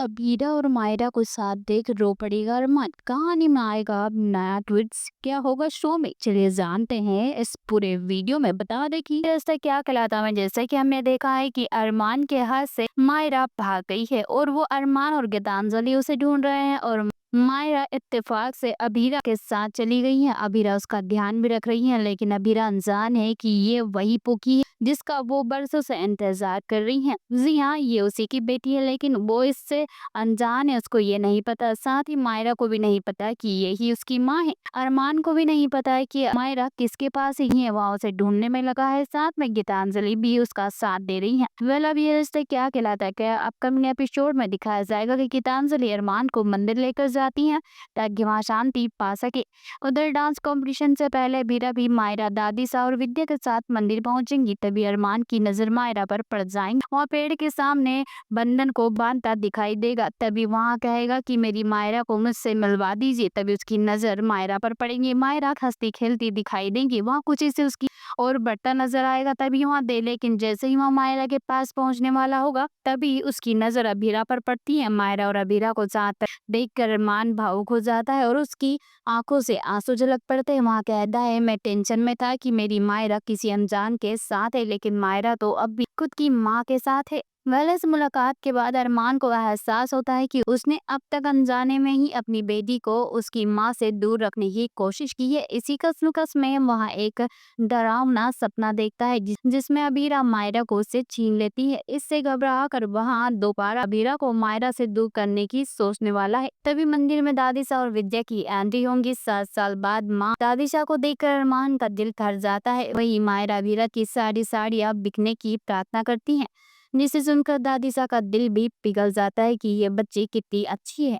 अबीरा और मायरा को साथ देख रो पड़ेगा अरमान। कहानी में आएगा अब नया ट्विस्ट, क्या होगा शो में, चलिए जानते हैं इस पूरे वीडियो में। बता दें कि रिश्ता क्या कहलाता है। जैसे कि हमने देखा है कि अरमान के हाथ से मायरा भाग गई है और वो अरमान और गीतांजलि उसे ढूंढ रहे हैं और मायरा इत्तेफाक से अबीरा के साथ चली गई है। अबीरा उसका ध्यान भी रख रही है, लेकिन अबीरा अनजान है कि ये वही पुकी है जिसका वो बरसों से इंतजार कर रही है। जी हाँ, ये उसी की बेटी है, लेकिन वो इससे अनजान है, उसको ये नहीं पता। साथ ही मायरा को भी नहीं पता कि यही उसकी माँ है। अरमान को भी नहीं पता है कि मायरा किसके पास ही है, वहाँ उसे ढूंढने में लगा है। साथ में गीतांजलि भी उसका साथ दे रही है। वेल, अब ये रिश्ते क्या कहलाता है, क्या अपकमिंग एपिसोड में दिखाया जाएगा कि गीतांजलि अरमान को मंदिर लेकर जाती है ताकि वहाँ शांति पा सके। उधर डांस कंपटीशन से पहले बीरा भी मायरा, दादी सा और विद्या के साथ मंदिर पहुंचेंगी। तभी अरमान की नजर मायरा पर पड़ जाएंगी। वहाँ पेड़ के सामने बंधन को बांधता दिखाई देगा। तभी वहाँ कहेगा कि मेरी मायरा को मुझसे मिलवा दीजिए। तभी उसकी नजर मायरा पर पड़ेगी। मायरा हंसती खेलती दिखाई देंगी। वहाँ कुछ से उसकी और बढ़ता नजर आएगा। तभी वहाँ दे, लेकिन जैसे ही वहाँ मायरा के पास पहुंचने वाला होगा तभी उसकी नजर अबीरा पर पड़ती है। मायरा और अबीरा को जाकर देखकर अरमान भावुक हो जाता है और उसकी आंखों से आंसू झलक पड़ते हैं। वहाँ कहता है, मैं टेंशन में था कि मेरी मायरा किसी अनजान के साथ है, लेकिन मायरा तो अब भी खुद की माँ के साथ है। वेल, इस मुलाकात के बाद अरमान को एहसास होता है कि उसने अब तक अनजाने में ही अपनी बेटी को उसकी माँ से दूर रखने की कोशिश की है। इसी कश्मकश में वहाँ एक डरावना सपना देखता है जिसमें अबीरा मायरा को उससे छीन लेती है। इससे घबरा कर वहाँ दोबारा अबीरा को मायरा से दूर करने की सोचने वाला है। तभी मंदिर में दादीसा और विद्या की एंट्री होंगी। 7 साल बाद माँ दादीसा को देखकर अरमान का दिल थर जाता है। वही मायरा अबीरा की सारी साड़ियाँ बिकने की प्रार्थना करती है, जिसे सुनकर दादीसा का दिल भी पिघल जाता है कि ये बच्ची कितनी अच्छी है।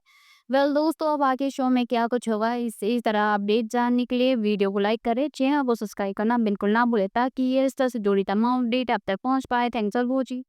वेल दोस्तों, अब आगे शो में क्या कुछ होगा, इसी तरह अपडेट जानने के लिए वीडियो को लाइक करें, चैनल को सब्सक्राइब करना बिल्कुल ना भूलें ताकि ये इस तरह से जुड़ी तमाम अपडेट आप तक पहुंच पाए। Thanks for watching.